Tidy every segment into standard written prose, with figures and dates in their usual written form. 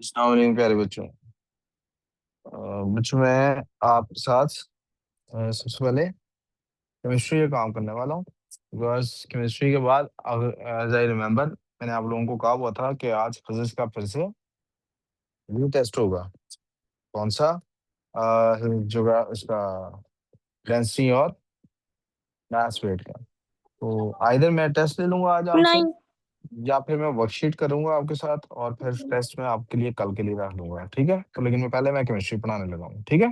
अस्सलाम वालेकुम प्यारे बच्चों। बच्चों मैं आपके साथ सबसे पहले केमिस्ट्री का काम करने वाला हूँ। बिकॉज केमिस्ट्री के बाद एज आई रिमेम्बर मैंने आप लोगों को कहा हुआ था कि आज फिजिक्स का फिर से न्यू टेस्ट होगा। कौन सा? जो इसका डेंसिटी और मास वेट का। तो आइदर मैं टेस्ट ले लूंगा आज आपसे, नहीं। या फिर मैं वर्कशीट करूंगा आपके साथ और फिर टेस्ट में आपके लिए कल के लिए रख लूंगा। ठीक है? तो लेकिन मैं पहले मैं केमिस्ट्री पढ़ाने लगा हूँ। ठीक है?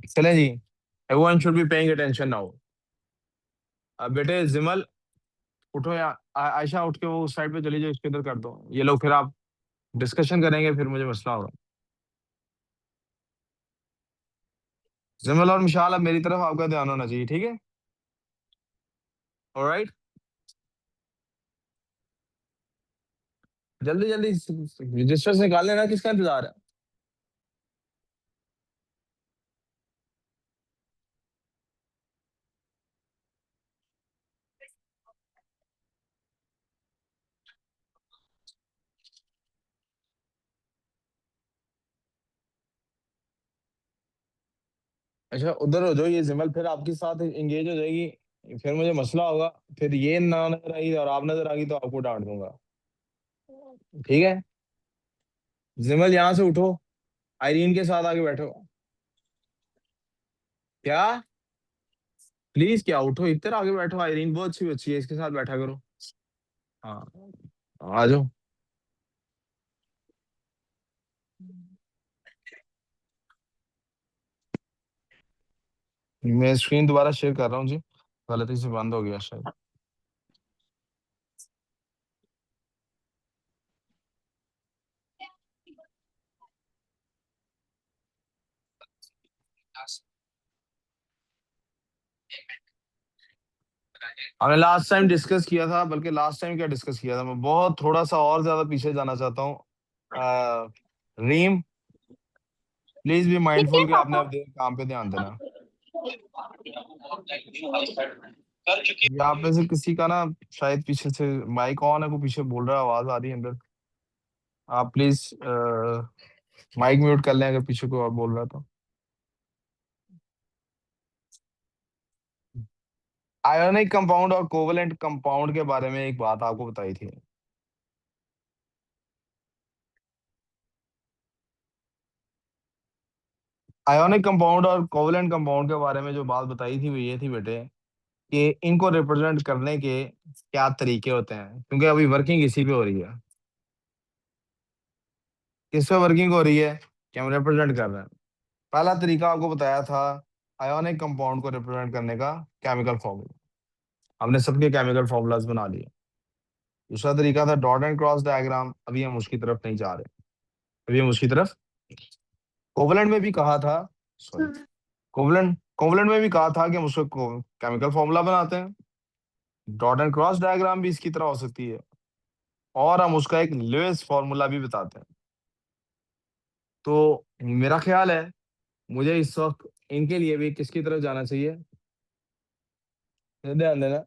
चलें जी। Everyone should be paying attention now. अब बेटे जिमल उठो, या आयशा उठ के वो उस साइड पे चली जाओ, इसके इधर कर दो ये लोग, फिर आप डिस्कशन करेंगे, फिर मुझे मसला होगा। जिमल और मिशाल, अब मेरी तरफ आपका ध्यान होना चाहिए। ठीक है? ऑलराइट, जल्दी जल्दी रजिस्टर से निकाल लेना, किसका इंतजार है? अच्छा उधर हो जाओ, ये जिमल फिर आपके साथ एंगेज हो जाएगी, फिर मुझे मसला होगा। फिर ये ना नजर आई और आप नजर आ गई तो आपको डांट दूंगा। ठीक है? जिमल यहाँ से उठो, आयरीन के साथ आके बैठो। क्या? प्लीज क्या उठो, इधर आगे बैठो, आयरीन बहुत अच्छी बच्ची है, इसके साथ बैठा करो। हाँ, आ जाओ। मैं स्क्रीन दोबारा शेयर कर रहा हूँ जी, गलती से बंद हो गया शायद। हमने लास्ट टाइम डिस्कस किया था, बल्कि लास्ट टाइम क्या डिस्कस किया था, मैं बहुत थोड़ा सा और ज्यादा पीछे जाना चाहता हूँ। रीम, प्लीज बी ठीक है माइंडफुल कि आपने पापा। अपने काम पे ध्यान देना। या आप में से किसी का ना शायद पीछे से माइक ऑन है, को पीछे बोल रहा है, आवाज आ रही है अंदर। आप प्लीज माइक म्यूट कर लें अगर पीछे कोई और बोल रहा है तो। आयोनिक कंपाउंड और कोवलेंट कंपाउंड के बारे में एक बात आपको बताई थी। आयोनिक कंपाउंड और कोवलेंट कंपाउंड के बारे में जो बात बताई थी वो ये थी बेटे, कि इनको रिप्रेजेंट करने के क्या तरीके होते हैं, क्योंकि अभी वर्किंग इसी पे हो रही है। किस पे वर्किंग हो रही है कि हम रिप्रेजेंट कर रहे हैं? पहला तरीका आपको बताया था आयोनिक कंपाउंड को रिप्रेजेंट करने का, केमिकल फॉर्मूला। हमने सबके केमिकल फॉर्मूलाज बना लिए। दूसरा तरीका था डॉट एंड क्रॉस डायग्राम। अभी हम उसकी तरफ नहीं जा रहे, अभी हम उसकी तरफ। कोवलेंट में भी कहा था, सॉरी, कोवलेंट कोवलेंट में भी कहा था कि हम उसको केमिकल फॉर्मूला बनाते हैं। डॉट एंड क्रॉस डायग्राम भी इसकी तरह हो सकती है, और हम उसका एक लुईस फॉर्मूला भी बताते हैं। तो मेरा ख्याल है मुझे इस वक्त इनके लिए भी किसकी तरफ जाना चाहिए, ध्यान देना।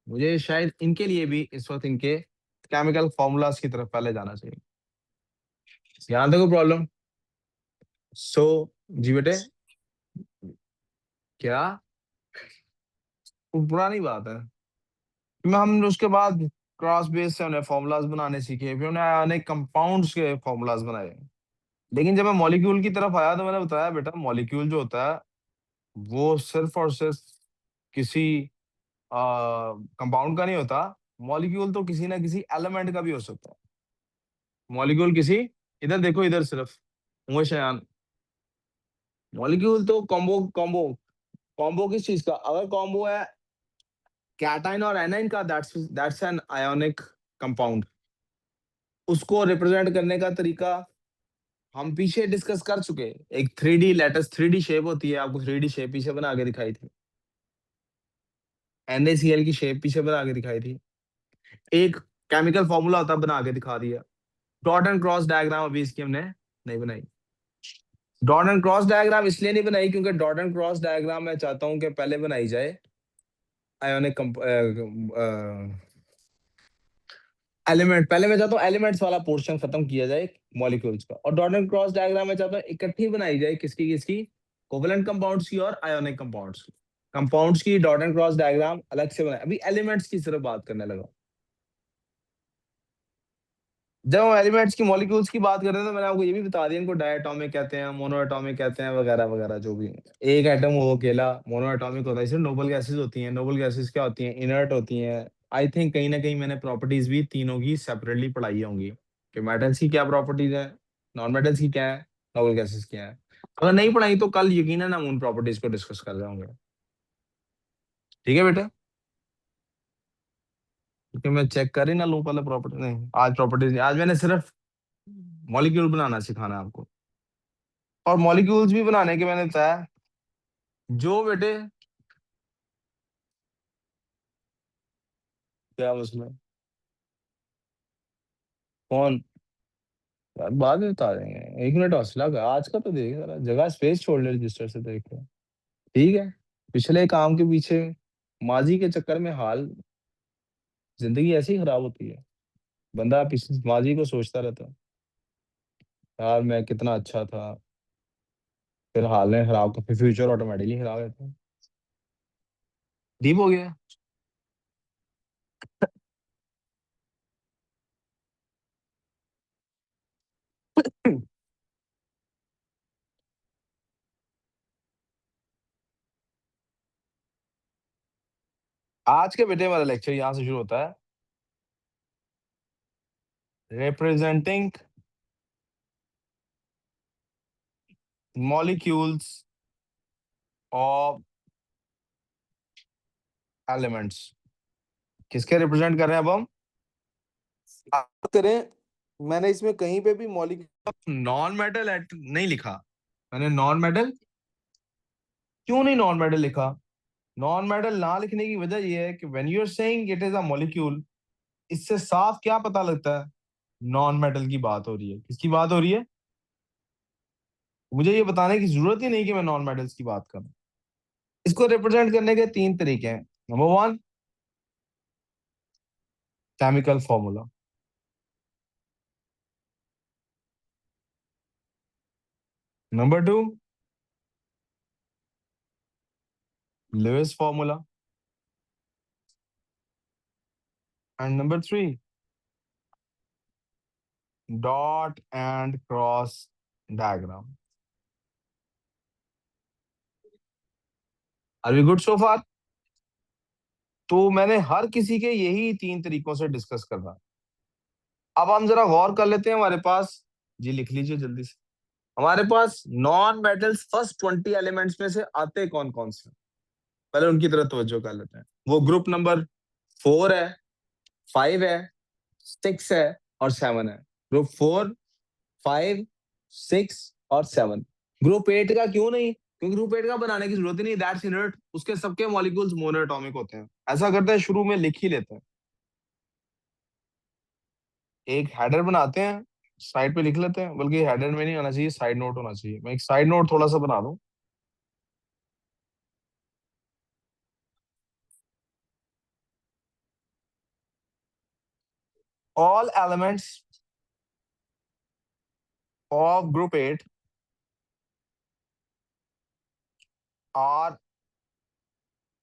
मुझे शायद इनके लिए भी इस वक्त इनके केमिकल फॉर्मूलाज की तरफ पहले जाना चाहिए। यहाँ तक कोई प्रॉब्लम? सो जी बेटे, क्या? वो पुरानी बात है। मैं हमने उसके बाद क्रॉस बेस से उन्हें फॉर्मूलाज बनाने सीखे, फिर उन्हें अनेक कंपाउंड्स के फॉर्मूलाज बनाए। लेकिन जब मैं मॉलिक्यूल की तरफ आया तो मैंने बताया बेटा, मॉलिक्यूल जो होता है वो सिर्फ और सिर्फ किसी कंपाउंड का नहीं होता। मॉलिक्यूल तो किसी ना किसी एलिमेंट का भी हो सकता है। मॉलिक्यूल किसी, इधर देखो इधर सिर्फ, हुए शयान। मॉलिक्यूल तो कॉम्बो कॉम्बो कॉम्बो किस चीज का? अगर कॉम्बो है कैटाइन और एनाइन का, दैट्स एन आयोनिक कंपाउंड। उसको रिप्रेजेंट करने का तरीका हम पीछे डिस्कस कर चुके हैं। एक 3D लेटेस्ट 3D शेप होती है, आपको 3D शेप पीछे बना के दिखाई थी। NaCl की शेप पीछे बना के दिखाई थी। एक केमिकल फॉर्मूला होता है, बना के दिखा दिया। डॉट एंड क्रॉस डायग्राम अभी इसकी हमने नहीं बनाई। डॉट एंड क्रॉस डायग्राम इसलिए नहीं बनाई क्योंकि डॉट एंड क्रॉस डायग्राम मैं चाहता हूं कि पहले बनाई जाए आयोनिक एलिमेंट, पहले मैं चाहता हूँ एलिमेंट्स वाला पोर्शन खत्म किया जाए मॉलिक्यूल्स का, और डॉट एंड क्रॉस डायग्राम में चाहता हूँ इकट्ठी बनाई जाए किसकी किसकी, कोवलेंट कंपाउंड्स की और आयोनिक कंपाउंड्स की। कंपाउंड्स की डॉट एंड क्रॉस डायग्राम अलग से बनाए, अभी एलिमेंट्स की सिर्फ बात करने लगा। जब हम एलिमेंट्स की मॉलिक्यूल्स की बात कर रहे हैं तो मैंने आपको ये भी बता दिया, इनको डायटोमिक कहते हैं, मोनोएटॉमिक कहते हैं, वगैरह वगैरह जो भी। एक एटम हो अकेला मोनोएटॉमिक होता है, इसमें नोबल गैसेस होती हैं। नोबल गैसेस क्या होती हैं, इनर्ट होती हैं। आई थिंक कहीं ना कहीं मैंने प्रॉपर्टीज भी तीनों की सेपरेटली पढ़ाई होंगी कि मेटल्स की क्या प्रॉपर्टीज है, नॉन मेटल्स की क्या है, नोबल गैसेस क्या है। अगर नहीं पढ़ाई तो कल यकीनन हम उन प्रॉपर्टीज को डिस्कस कर रहे होंगे। ठीक है बेटा, क्योंकि मैं चेक कर ही ना लूँ पहले प्रॉपर्टी, नहीं आज प्रॉपर्टीज, आज मैंने सिर्फ मॉलिक्यूल बनाना सिखाना है आपको। और मॉलिक्यूल्स भी बनाने के मैंने बताया जो बेटे, क्या उसमें कौन, यार बाद में बता देंगे, 1 मिनट हौसला कर, आज का तो देख जरा, जगह स्पेस छोड़ ले रजिस्टर से देख ले। ठीक है, पिछले काम के पीछे माजी के चक्कर में हाल, जिंदगी ऐसी ही खराब होती है। बंदा पिछले माजी को सोचता रहता है, यार मैं कितना अच्छा था, फिर हाल ने खराब, फिर फ्यूचर ऑटोमेटिकली खराब रहता है। डीप हो गया। आज के बेटे वाला लेक्चर यहाँ से शुरू होता है, रिप्रेजेंटिंग मॉलिक्यूल्स ऑफ एलिमेंट्स। किसके रिप्रेजेंट कर रहे हैं अब हम, बात करें। मैंने इसमें कहीं पे भी मॉलिक्यूल नॉन मेटल नहीं लिखा। मैंने नॉन मेटल, क्यों नहीं नॉन मेटल लिखा? नॉन मेटल ना लिखने की वजह यह है कि when you are saying it is a molecule, इससे साफ क्या पता लगता है, नॉन मेटल की बात हो रही है। किसकी बात हो रही है? मुझे ये बताने की जरूरत ही नहीं कि मैं नॉन मेटल्स की बात करूं। इसको रिप्रेजेंट करने के 3 तरीके हैं। Number one, chemical formula. Number two, Lewis formula. And number three, dot and cross diagram. Are we good so far? तो मैंने हर किसी के यही 3 तरीकों से डिस्कस करना। अब हम जरा गौर कर लेते हैं, हमारे पास, जी लिख लीजिए जल्दी से, हमारे पास नॉन मेटल्स फर्स्ट 20 एलिमेंट्स में से आते कौन कौन से, पहले उनकी तरफ तवज्जो कर लेते हैं। वो ग्रुप नंबर 4 है, 5 है, 6 है और 7 है। ग्रुप 4, 5, 6 और 7। ग्रुप 8 का क्यों नहीं? क्योंकि ग्रुप 8 का बनाने की जरूरत ही नहीं, दैट्स इनर्ट, उसके सबके मॉलिक्यूल्स मोनोएटॉमिक होते हैं। ऐसा करते हैं, शुरू में लिख ही लेते हैं, एक हेडर बनाते हैं, साइड पे लिख लेते हैं, बल्कि हेडर में नहीं होना चाहिए, साइड नोट होना चाहिए। मैं एक साइड नोट थोड़ा सा बना दूं। All elements of group 8 are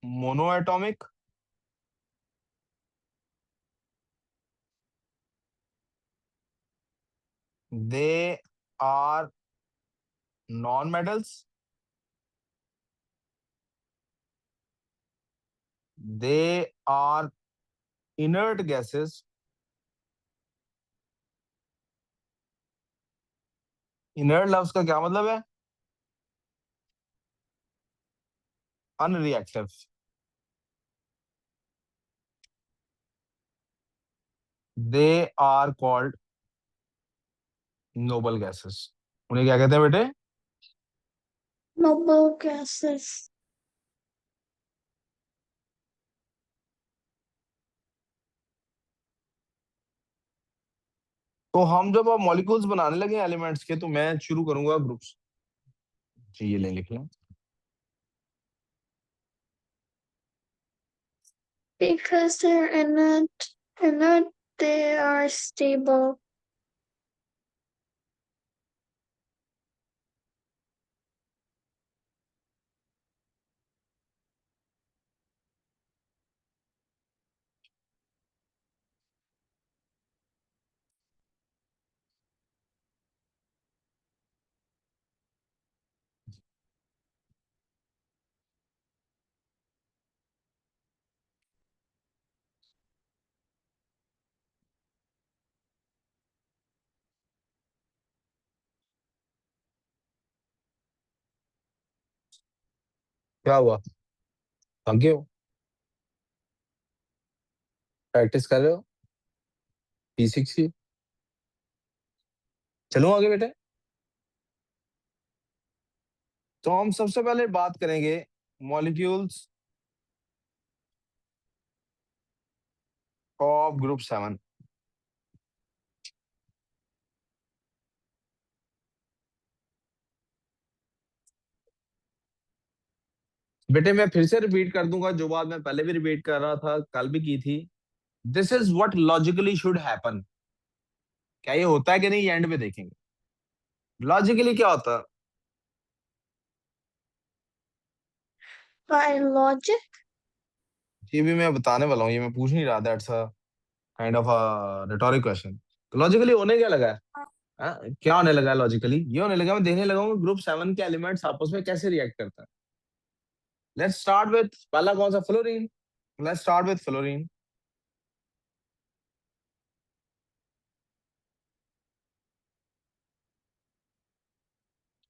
monoatomic, they are non metals, they are inert gases. Inert लफ्ज का क्या मतलब है? Unreactive. They are called noble gases. उन्हें क्या कहते हैं बेटे? noble gases। तो हम जब अब मॉलिक्यूल्स बनाने लगे एलिमेंट्स के, तो मैं शुरू करूंगा ग्रुप्स। जी ये ले लिख लें। Because they're in it, they are stable. क्या हुआ, थके हो, प्रैक्टिस कर रहे हो P6 की? चलो आगे बेटे। तो हम सबसे पहले बात करेंगे मॉलिक्यूल्स ऑफ ग्रुप 7। बेटे मैं फिर से रिपीट कर दूंगा जो बात मैं पहले भी रिपीट कर रहा था, कल भी की थी। This is what logically should happen. क्या ये होता है कि नहीं, ये एंड में देखेंगे। लॉजिकली क्या होता है? By logic, ये भी मैं बताने वाला हूँ, ये मैं पूछ नहीं रहा, that's a kind of a rhetoric question. Logically होने क्या लगा है? हाँ? क्या होने लगा है लॉजिकली? ये होने लगा, मैं देखने लगा हूँ ग्रुप 7 के एलिमेंट्स आपस में कैसे रिएक्ट करता है। लेट्स स्टार्ट विथ पहला कौन सा, fluorine. Let's start with fluorine.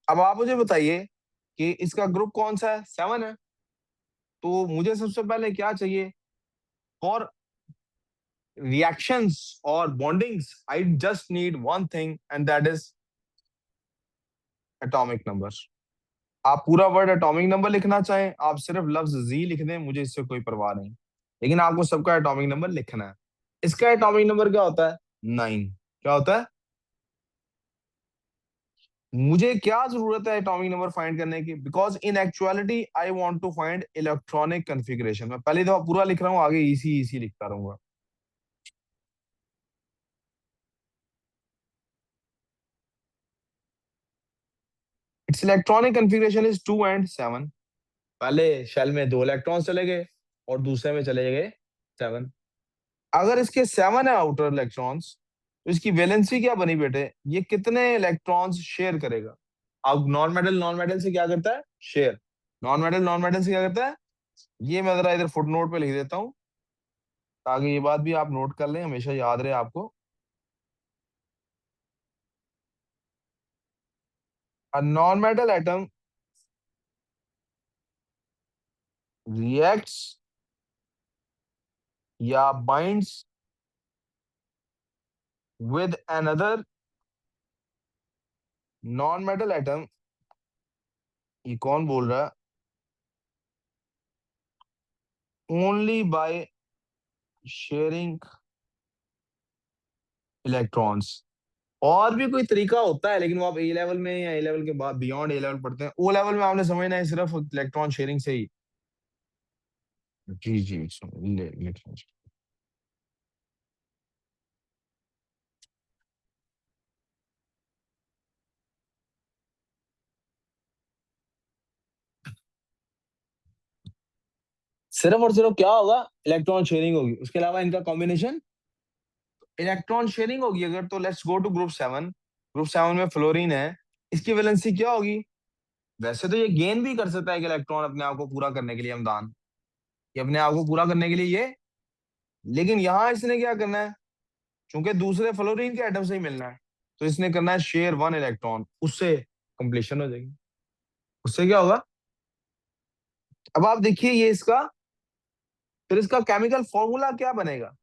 अब आप मुझे बताइए कि इसका ग्रुप कौन सा है, 7 है। तो मुझे सबसे पहले क्या चाहिए for reactions or bondings? I just need one thing and that is atomic number। आप पूरा वर्ड एटॉमिक नंबर लिखना चाहें, आप सिर्फ लफ्ज जी लिख दें, मुझे इससे कोई परवाह नहीं, लेकिन आपको सबका एटॉमिक नंबर लिखना है। इसका एटॉमिक नंबर क्या होता है? 9। क्या होता है? मुझे क्या जरूरत है एटॉमिक नंबर फाइंड करने की? Because in actuality I want to find electronic configuration. मैं पहली दफा पूरा लिख रहा हूँ, आगे इसी इसी लिखता रहूंगा। It's electronic configuration is 2 and 7। पहले शेल में 2 इलेक्ट्रॉन चले गए और दूसरे में चले गए 7। अगर इसके 7 है आउटर इलेक्ट्रॉन्स, तो इसकी वैलेंसी क्या बनी बेटे? ये कितने इलेक्ट्रॉन्स शेयर करेगा? अब नॉन मेटल से क्या करता है? शेयर। नॉन मेटल से क्या करता है? ये मैं जरा इधर फुट नोट पे लिख देता हूँ, ताकि ये बात भी आप नोट कर लें, हमेशा याद रहे आपको। A non metal atom reacts या binds with another non metal atom. ये कौन बोल रहा है? Only by sharing electrons. और भी कोई तरीका होता है, लेकिन वो आप ए लेवल में या ए लेवल के बाद बियॉन्ड ए लेवल पढ़ते हैं। ओ लेवल में आपने समझना है सिर्फ इलेक्ट्रॉन शेयरिंग से ही। जी जी ले सिर्फ और सिर्फ क्या होगा? इलेक्ट्रॉन शेयरिंग होगी, उसके अलावा इनका कॉम्बिनेशन इलेक्ट्रॉन शेयरिंग होगी अगर। तो let's go to group 7। Group 7 में फ्लोरीन है, इसकी वैलेंसी क्या होगी? वैसे तो ये गेन भी कर सकता है कि इलेक्ट्रॉन अपने आप को पूरा करने के लिए, हमदान ये अपने आप को पूरा करने के लिए ये, लेकिन यहाँ इसने क्या करना है? चूंकि दूसरे फ्लोरीन के एटम से ही मिलना है, तो इसने करना है शेयर 1 इलेक्ट्रॉन, उससे कंप्लीशन हो जाएगी। उससे क्या होगा? अब आप देखिए ये इसका, फिर इसका केमिकल फॉर्मूला क्या बनेगा?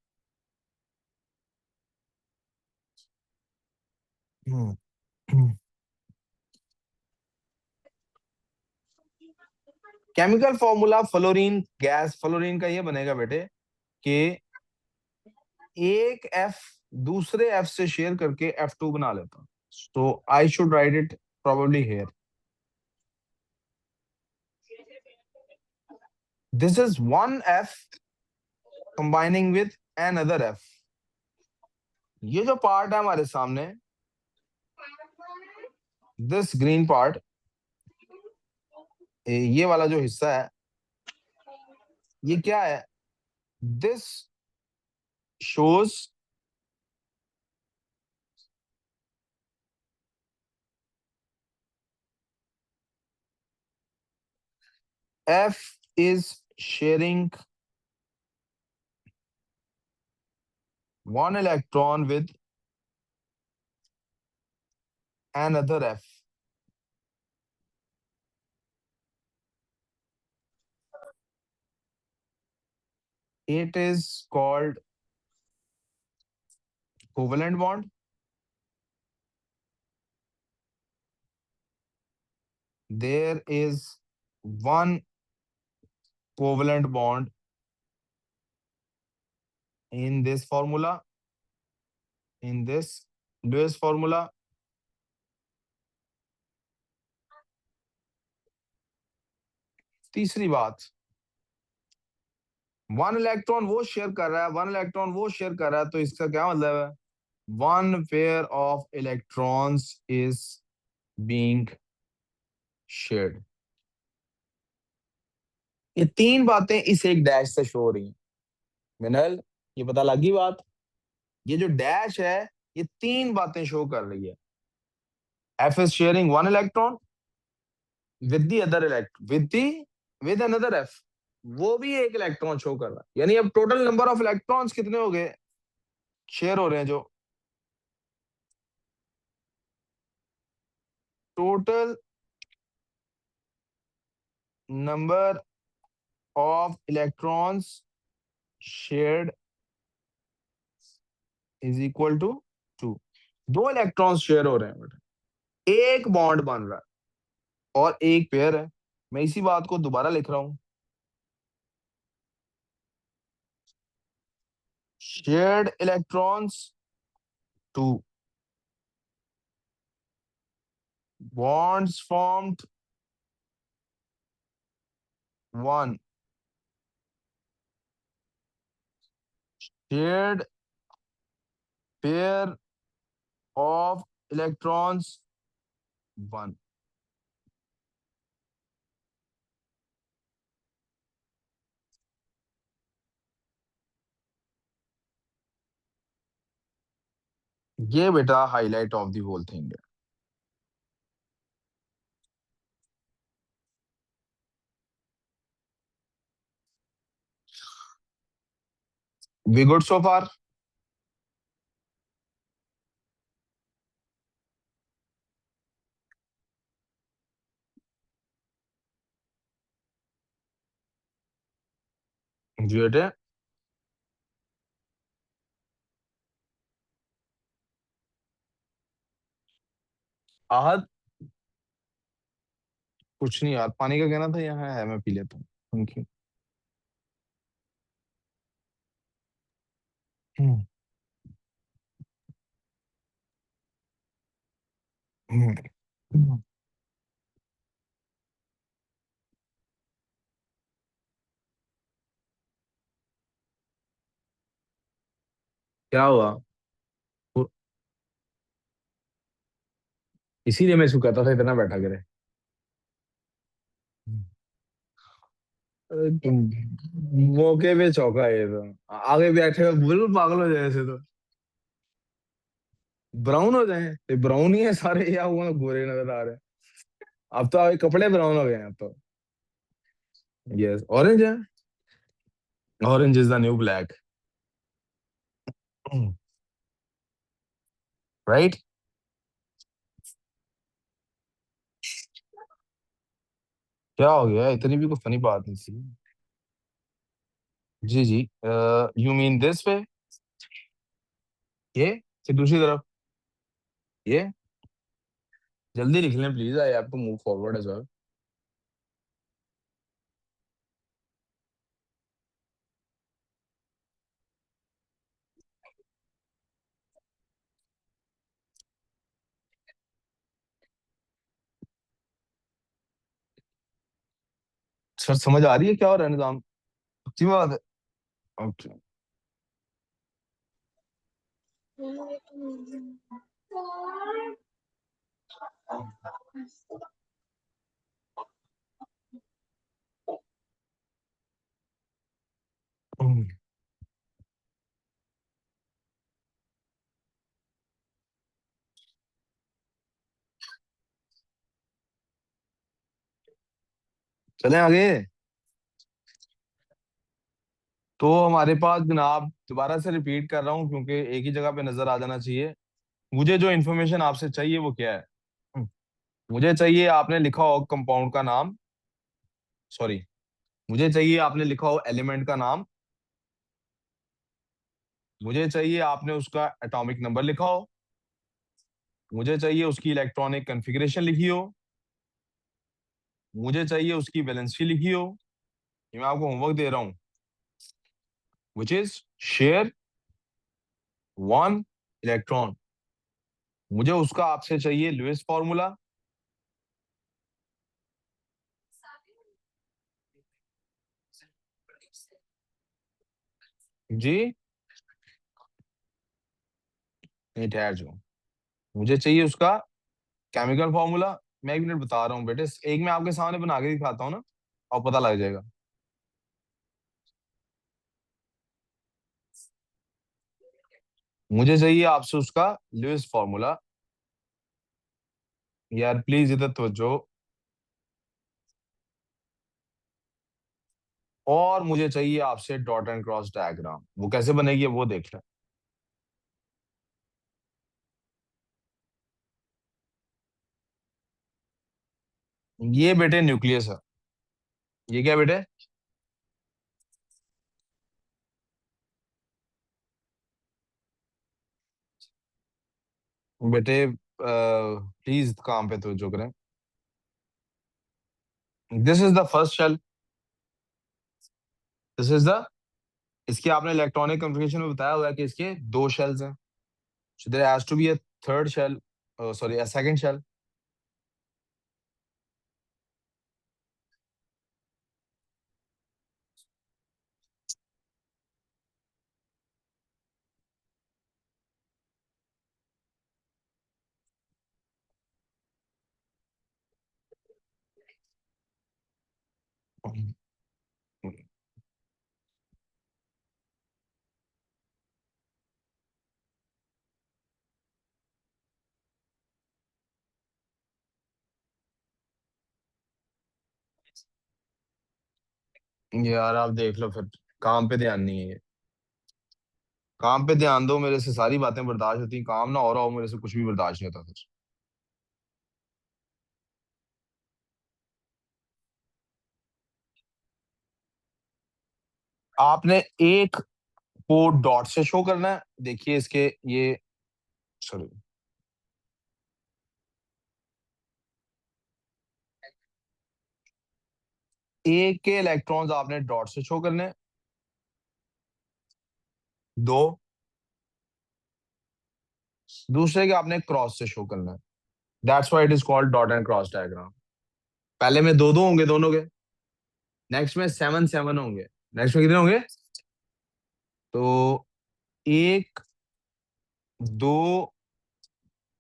Chemical formula fluorine gas, fluorine का ये बनेगा बेटे कि एक एफ दूसरे एफ से शेयर करके F2 बना लेता हूं। So I should write it probably here. This is one F combining with another F. ये जो पार्ट है हमारे सामने, दिस ग्रीन पार्ट, ये वाला जो हिस्सा है, ये क्या है? This shows F is sharing one electron with another F. It is called covalent bond. There is one covalent bond in this formula, in this Lewis formula. तीसरी बात, वन इलेक्ट्रॉन वो शेयर कर रहा है, वन इलेक्ट्रॉन वो share कर रहा है, तो इसका क्या मतलब है? One pair of electrons is being shared. ये तीन बातें इस एक डैश से शो हो रही हैं। मिनल, ये पता लगी बात? ये जो डैश है, ये तीन बातें शो कर रही है। F is sharing one electron with the other electron with another F, वो भी एक इलेक्ट्रॉन शो कर रहा है। यानी अब टोटल नंबर ऑफ इलेक्ट्रॉन्स कितने हो गए शेयर हो रहे हैं? जो total number of electrons shared is equal to two. दो इलेक्ट्रॉन्स शेयर हो रहे हैं बेटा, एक बॉन्ड बन रहा है और एक पेयर है। मैं इसी बात को दोबारा लिख रहा हूं, shared electrons two, bonds formed one, shared pair of electrons one। ये बेटा highlight of the whole thing है। We good so far? जी बेटे, आहत कुछ नहीं यार, पानी का कहना था, यहाँ है मैं पी लेता हूँ। Thank you. हम्म, हम्म, हम्म। क्या हुआ? वो- इसीलिए मैं इसको कहता था इतना बैठा करे। अरे तुम मौके पे चौका है ये तो। आगे बैठे हुए बिल्कुल पागल हो जाए ऐसे तो। ब्राउन हो जाए ये ब्राउन ही है सारे, या हुआ गोरे नजर आ रहे हैं? अब तो आगे कपड़े ब्राउन हो गए हैं अब तो। यस, ऑरेंज है। Orange is the new black. Right. क्या हो गया? इतनी भी कोई फनी बात नहीं थी। जी जी, यू मीन दिस वे? ये फिर दूसरी तरफ, ये जल्दी लिख लें please, I have to move forward as well. Sir समझ आ रही है क्या हो रहा है निजाम? अच्छी बात है। ओके। चलें आगे। तो हमारे पास जनाब, दोबारा से रिपीट कर रहा हूँ क्योंकि एक ही जगह पे नजर आ जाना चाहिए। मुझे जो इन्फॉर्मेशन आपसे चाहिए वो क्या है? मुझे चाहिए आपने लिखा हो कंपाउंड का नाम। सॉरी, मुझे चाहिए आपने लिखा हो एलिमेंट का नाम। मुझे चाहिए आपने उसका एटॉमिक नंबर लिखा हो। मुझे चाहिए उसकी इलेक्ट्रॉनिक कॉन्फ़िगरेशन लिखी हो। मुझे चाहिए उसकी वैलेंसी लिखी हो। ये मैं आपको होमवर्क दे रहा हूँ। Which is share one electron. मुझे उसका आपसे चाहिए लुईस फॉर्मूला। जी, नहीं ठहर जाओ। मुझे चाहिए उसका केमिकल फॉर्मूला। मैं 1 मिनट बता रहा हूँ बेटे, एक मैं आपके सामने बना के दिखाता हूँ ना, और पता लग जाएगा। मुझे चाहिए आपसे उसका लुईस फॉर्मूला। यार प्लीज इधर तवज्जो। और मुझे चाहिए आपसे डॉट एंड क्रॉस डायग्राम। वो कैसे बनेगी वो देख लें। ये बेटे न्यूक्लियस है। ये क्या बेटे? बेटे प्लीज काम पे तवज्जो करें। This is the first shell. This is the, इसकी आपने इलेक्ट्रॉनिक कॉन्फ़िगरेशन में बताया हुआ है कि इसके 2 शेल्स हैं। So there has to be a third shell, sorry a second shell. यार आप देख लो फिर, काम पे ध्यान नहीं है। काम पे ध्यान दो, मेरे से सारी बातें बर्दाश्त होती हैं, काम ना हो रहा हो मेरे से कुछ भी बर्दाश्त नहीं होता फिर। आपने एक को डॉट से शो करना है। देखिए इसके ये, सॉरी, एक के इलेक्ट्रॉन्स आपने डॉट से शो करने हैं। दो, दूसरे के आपने क्रॉस से शो करना है। That's why it is called dot and cross diagram. पहले में दो दो होंगे दोनों के, नेक्स्ट में 7 7 होंगे। नेक्स्ट में कितने होंगे? तो एक, दो,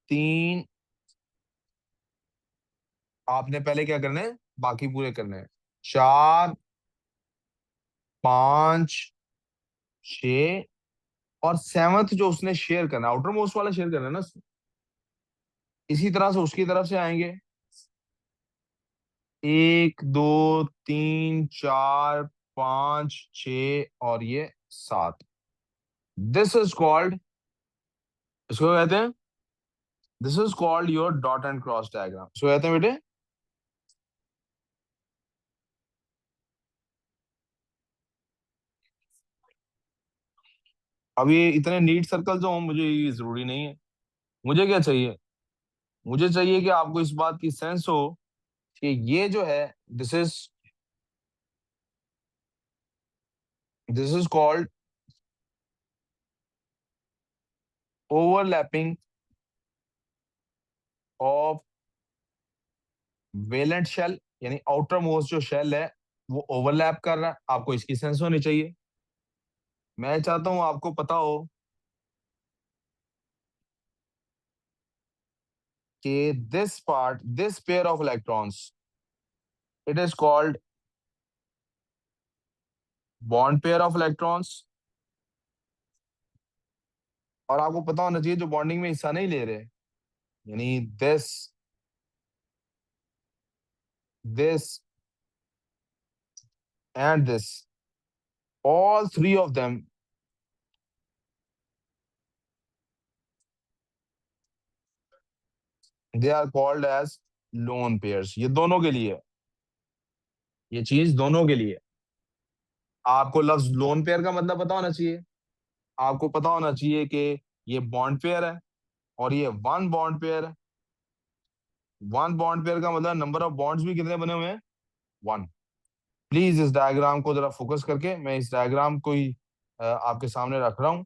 तीन, आपने पहले क्या करना है, बाकी पूरे करने हैं। चार, पांच, छ, और सेवंथ जो उसने शेयर करना, आउटर मोस्ट वाला शेयर करना है ना, इसी तरह से उसकी तरफ से आएंगे। एक, दो, तीन, चार, पांच, छ, और ये 7। दिस इज कॉल्ड, इसको कहते हैं, this is called your dot and cross diagram. इसको कहते हैं बेटे। अब ये इतने नीट सर्कल जो हों मुझे ये जरूरी नहीं है। मुझे क्या चाहिए? मुझे चाहिए कि आपको इस बात की सेंस हो कि ये जो है, this is, this is called overlapping of valent shell, यानी आउटर मोस्ट जो शेल है वो ओवरलैप कर रहा है, आपको इसकी सेंस होनी चाहिए। मैं चाहता हूं आपको पता हो कि this pair of electrons, it is called bond pair of electrons. और आपको पता होना चाहिए जो बॉन्डिंग में हिस्सा नहीं ले रहे, यानी this and this, all three of them, they are called as lone pairs। ये दोनों के लिए, ये चीज दोनों के लिए। आपको लफ्ज लोन पेयर का मतलब पता होना चाहिए। आपको पता होना चाहिए कि ये बॉन्ड पेयर है और ये वन बॉन्ड पेयर है। वन बॉन्ड पेयर का मतलब नंबर ऑफ बॉन्ड्स भी कितने बने हुए हैं, वन। प्लीज इस डायग्राम को जरा फोकस करके, मैं इस डायग्राम को ही आपके सामने रख रहा हूँ,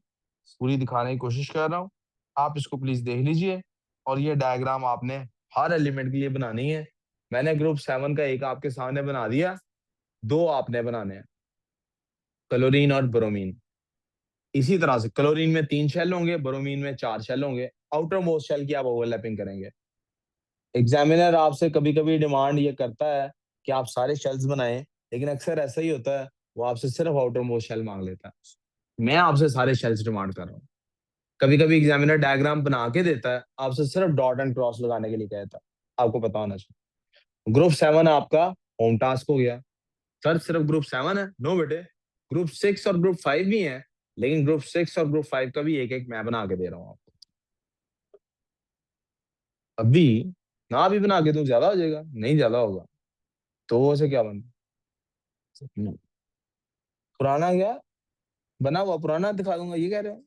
पूरी दिखाने की कोशिश कर रहा हूँ। आप इसको प्लीज देख लीजिए। और ये डायग्राम आपने हर एलिमेंट के लिए बनानी है। मैंने ग्रुप 7 का एक आपके सामने बना दिया, दो आपने बनाने हैं, क्लोरीन और ब्रोमीन। इसी तरह से क्लोरीन में 3 शेल होंगे, ब्रोमीन में 4 शेल होंगे। आउटर मोस्ट शेल की आप ओवरलैपिंग करेंगे। एग्जामिनर आपसे कभी कभी डिमांड ये करता है कि आप सारे शेल्स बनाएं, लेकिन अक्सर ऐसा ही होता है, वो आपसे सिर्फ आउटर मोस्ट शेल मांग लेता है। मैं आपसे सारे शेल्स डिमांड कर रहा हूँ। कभी कभी एग्जामिनर डायग्राम बना के देता है, आपसे सिर्फ डॉट एंड क्रॉस लगाने के लिए कहता है। आपको पता होना चाहिए। ग्रुप 7 आपका होम टास्क हो गया। सर सिर्फ ग्रुप 7 है? नो बेटे, ग्रुप 6 और ग्रुप 5 भी है, लेकिन ग्रुप 6 और ग्रुप 5 का भी एक एक मैं बना के दे रहा हूँ आपको। अभी ना भी बना के दूं ज्यादा हो जाएगा? नहीं ज्यादा होगा। तो वो से क्या बन, पुराना क्या बना हुआ पुराना दिखा दूंगा, ये कह रहे हो?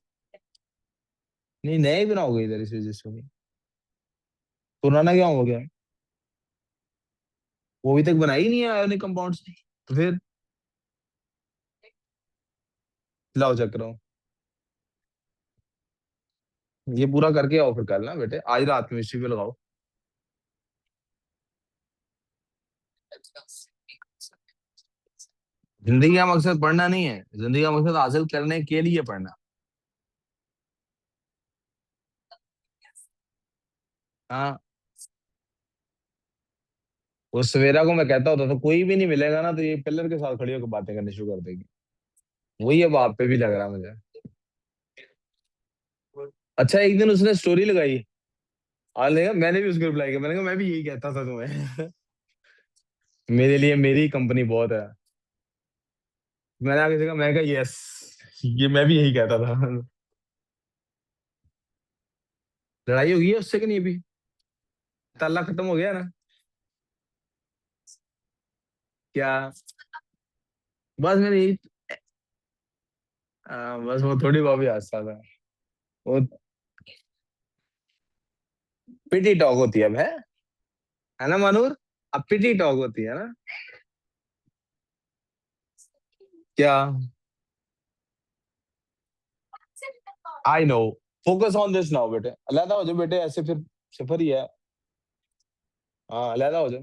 नहीं नया ही बनाओगे इधर इस वजह से? पुराना क्या हो गया? वो अभी तक बना ही नहीं है आयोनिक कंपाउंड्स। तो फिर लाओ चेक करो, ये पूरा करके आओ फिर कल ना बेटे, आज रात केमिस्ट्री पे लगाओ। जिंदगी का मकसद पढ़ना नहीं है, जिंदगी का मकसद हासिल करने के लिए पढ़ना। हाँ, उस सवेरा को मैं कहता होता तो कोई भी नहीं मिलेगा ना, तो ये पिलर के साथ खड़ी होकर बातें करनी शुरू कर देगी। वही अब आप पे भी लग रहा है मुझे। अच्छा एक दिन उसने स्टोरी लगाई, आज लेगा मैंने भी उसको रिप्लाई किया, मैंने कहा मैं भी यही कहता था तुम्हें। मेरे लिए मेरी कंपनी बहुत है। मैंने आगे देखा, मैं कहा यस, ये मैं भी यही कहता था। लड़ाई होगी है उससे कि नहीं अभी? ताला खत्म हो गया ना? क्या? बस मैंने यही, बस वो थोड़ी बहुत भी हंसता था। वो पिटी टॉक होती है अब, है ना मानूर? अब पिटी टॉक होती है ना? क्या? I know, focus on this now बेटे, अलहदा हो जाओ बेटे, ऐसे फिर सफर ही है। हाँ अलहदा हो जाओ।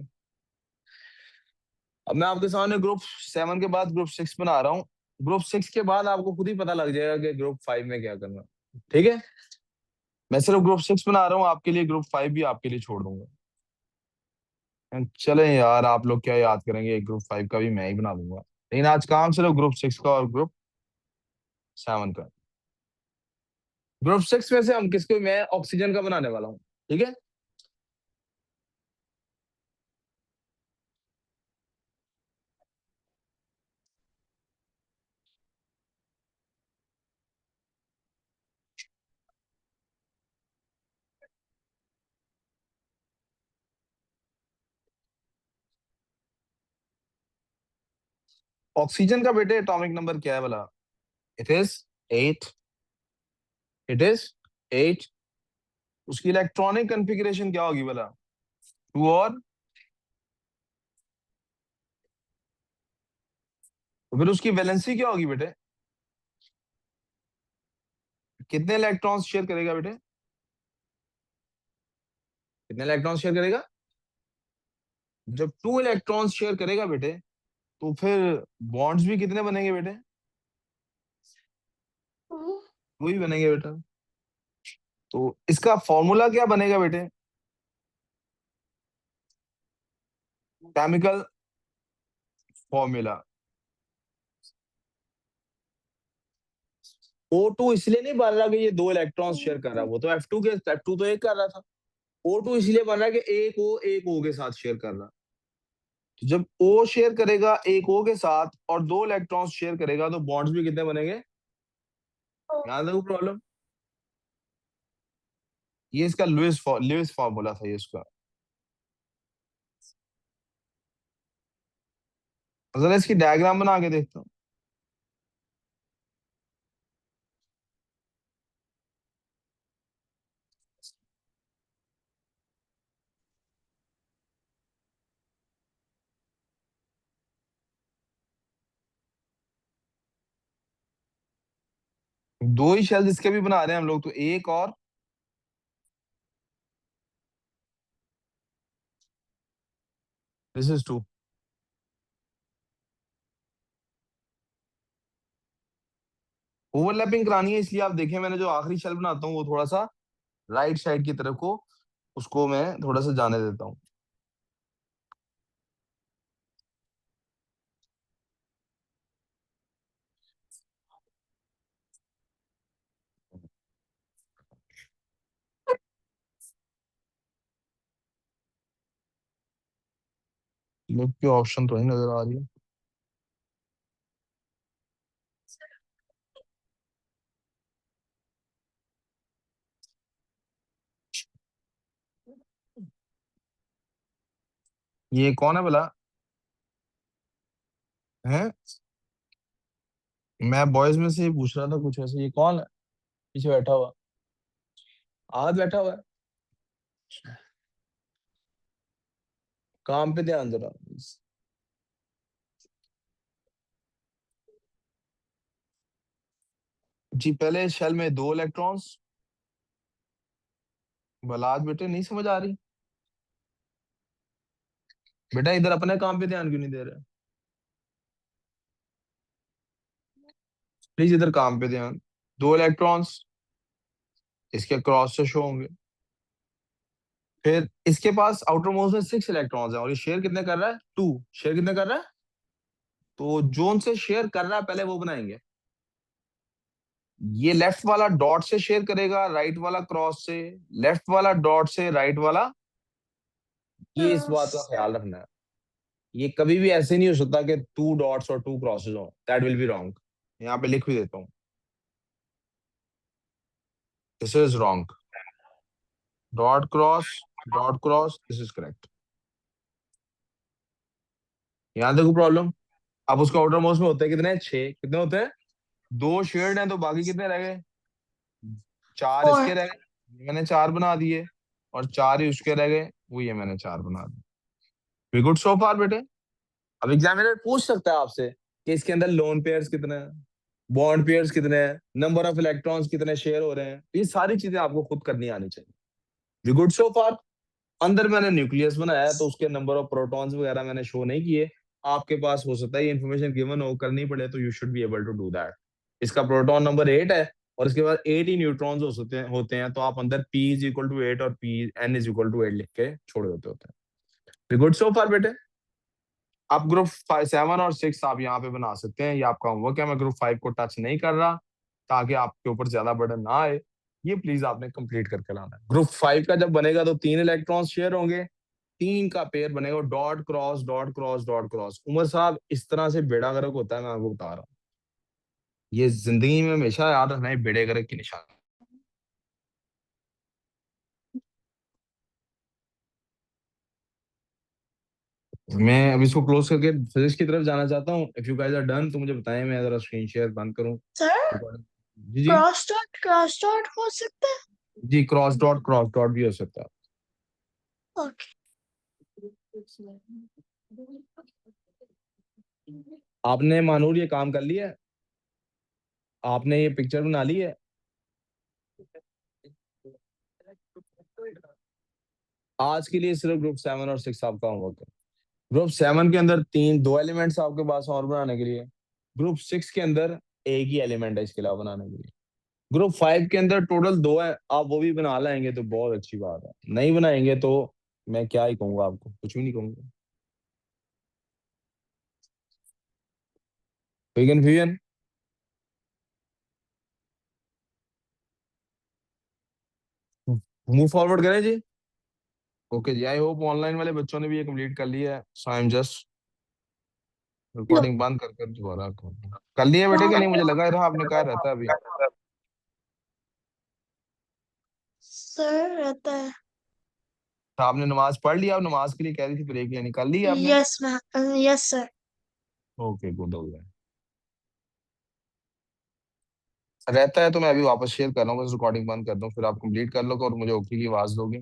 अब मैं आपके सामने ग्रुप 7 के बाद ग्रुप 6 बना रहा हूँ। ग्रुप 6 के बाद आपको खुद ही पता लग जाएगा कि ग्रुप 5 में क्या करना। ठीक है, मैं सिर्फ ग्रुप 6 बना रहा हूँ आपके लिए, ग्रुप 5 भी आपके लिए छोड़ दूंगा। चले यार, आप लोग क्या याद करेंगे, ग्रुप 5 का भी मैं ही बना दूंगा। लेकिन आज काम सिर्फ ग्रुप 6 का और ग्रुप 7 का। ग्रुप 6 में से हम किसको, मैं ऑक्सीजन का बनाने वाला हूँ। ठीक है, ऑक्सीजन का बेटे एटॉमिक नंबर क्या है भला? It is 8। It is 8। उसकी इलेक्ट्रॉनिक कॉन्फ़िगरेशन क्या होगी भला? 2 और, तो फिर उसकी वैलेंसी क्या होगी बेटे? कितने इलेक्ट्रॉन्स शेयर करेगा बेटे? कितने इलेक्ट्रॉन्स शेयर करेगा? जब 2 इलेक्ट्रॉन्स शेयर करेगा बेटे, तो फिर बॉन्ड्स भी कितने बनेंगे बेटे? वही बनेंगे बेटा। तो इसका फॉर्मूला क्या बनेगा बेटे? केमिकल फॉर्मूला O2 इसलिए नहीं बन रहा कि ये दो इलेक्ट्रॉन्स शेयर कर रहा है, वो तो F2 के F2 तो एक कर रहा था। O2 इसलिए बन रहा है कि एक O के साथ शेयर कर रहा है। तो जब O शेयर करेगा एक O के साथ और दो इलेक्ट्रॉन्स शेयर करेगा तो बॉन्ड्स भी कितने बनेंगे? याद रखो प्रॉब्लम। ये इसका लुईस फॉर्मूला था ये इसका। जरा इसकी डायग्राम बना के देखता हूँ। दो ही शेल्स इसके भी बना रहे हैं हम लोग, तो एक और दिस इज टू। ओवरलैपिंग करानी है, इसलिए आप देखें मैंने जो आखिरी शेल बनाता हूँ वो थोड़ा सा राइट साइड की तरफ को उसको मैं थोड़ा सा जाने देता हूँ। लुक की ऑप्शन तो नहीं नजर आ रही है। ये कौन है भला? है? मैं बॉयज में से ही पूछ रहा था कुछ ऐसे। ये कौन है पीछे बैठा हुआ? आज बैठा हुआ है। काम पे ध्यान जरा। जी पहले शेल में दो इलेक्ट्रॉन्स। भला आज बेटे नहीं समझ आ रही? बेटा इधर अपने काम पे ध्यान क्यों नहीं दे रहे? प्लीज इधर काम पे ध्यान। दो इलेक्ट्रॉन्स इसके क्रॉस से शो होंगे। फिर इसके पास आउटर मोस्ट में 6 इलेक्ट्रॉन्स है और ये शेयर कितने कर रहा है? 2। शेयर कितने कर रहा है? तो जोन से शेयर कर रहा है पहले वो बनाएंगे। ये लेफ्ट वाला डॉट से शेयर करेगा, राइट वाला क्रॉस से। लेफ्ट वाला डॉट से, राइट वाला। ये इस बात का ख्याल रखना है। ये कभी भी ऐसे नहीं हो सकता कि 2 डॉट्स और 2 क्रॉसेस हो। That will be wrong. यहाँ पे लिख भी देता हूँ। This is wrong. Dot cross this is correct. यहाँ देखो प्रॉब्लम। अब उसके आउटर मोस्ट में होते हैं कितने? 6। कितने होते हैं? दो शेयर्ड हैं तो बाकी कितने रह गए? 4 इसके 4. रह गए, मैंने 4 बना दिए। और 4 ही उसके रह गए, वो ये मैंने 4 बना दिए। वी गुड सो फार बेटे? अब एग्जामिनर पूछ सकता है आपसे कि इसके अंदर लोन पेयर्स कितने हैं, बॉन्ड पेयर्स कितने हैं, नंबर ऑफ इलेक्ट्रॉन्स कितने शेयर हो रहे हैं। ये सारी चीजें आपको खुद करनी आनी चाहिए। वी गुड सो फार? अंदर मैंने न्यूक्लियस बनाया है तो उसके नंबर ऑफ प्रोटॉन्स वगैरह मैंने शो नहीं किए। आपके पास हो सकता है ये इन्फॉर्मेशन गिवन हो, करनी पड़े, तो you should be able to do that. इसका प्रोटॉन नंबर 8 है और इसके बाद 8 ही न्यूट्रॉन्स होते हैं, तो आप अंदर P इज इक्वल टू 8 और P N is equal to 8 लिख के छोड़ देते होते हैं। गुड सो फार बेटे? आप ग्रुप 7 और 6 आप यहाँ पे बना सकते हैं, ये आपका होमवर्क है। मैं ग्रुप 5 को टच नहीं कर रहा ताकि आपके ऊपर ज्यादा बर्डन ना आए। ये प्लीज आपने कंप्लीट करके लाना है। ग्रुप 5 का जब बनेगा तो 3 इलेक्ट्रॉन्स शेयर होंगे। 3 का पेयर बनेगा, dot cross dot cross dot cross. Umar साहब इस तरह से बेड़ा गर्क होता है, मैं आपको बता रहा हूँ। ये जिंदगी में हमेशा याद रखना है, बेड़े गर्क की निशानी। मैं अभी इसको क्लोज करके फिजिक्स की तरफ जाना चाहता हूँ। If you guys are done तो मुझे बताएं, मैं जरा स्क्रीन शेयर बंद करूँ। सर, जी जी। क्रॉस डॉट हो सकता है? जी क्रॉस डॉट भी हो सकता है। ओके. आपने मानूर ये काम कर लिया है? आपने ये पिक्चर बना ली है? आज के लिए सिर्फ ग्रुप 7 और 6 आपका होमवर्क है। ग्रुप 7 के अंदर तीन दो एलिमेंट्स आपके पास और बनाने के लिए। ग्रुप 6 के अंदर एक ही एलिमेंट है इसके अलावा बनाने के लिए। ग्रुप 5 के अंदर टोटल दो है, आप वो भी बना लाएंगे तो बहुत अच्छी बात है, नहीं बनाएंगे तो मैं क्या ही कहूंगा, आपको कुछ भी नहीं कहूंगा। कोई कंफ्यूजन? मूव फॉरवर्ड करें जी। ओके जी, आई होप ऑनलाइन वाले बच्चों ने भी ये कंप्लीट कर लिया है, सो आई एम जस्ट लो रिकॉर्डिंग बंद कर कर दोबारा कर लिया बेटे, क्या नहीं, मुझे लगा रहा आपने कहा रहता है अभी। सर रहता है। तो आपने नमाज पढ़ लिया, आप नमाज के लिए कह रही थी ब्रेक लेनी, कर ली आपने? Yes ma'am, yes sir. Okay good हो गया। रहता है तो मैं अभी वापस शेयर कर रहा हूँ, बस रिकॉर्डिंग बंद कर दूँ, फिर आप कंप्लीट कर लो और मुझे ओके की आवाज दोगे।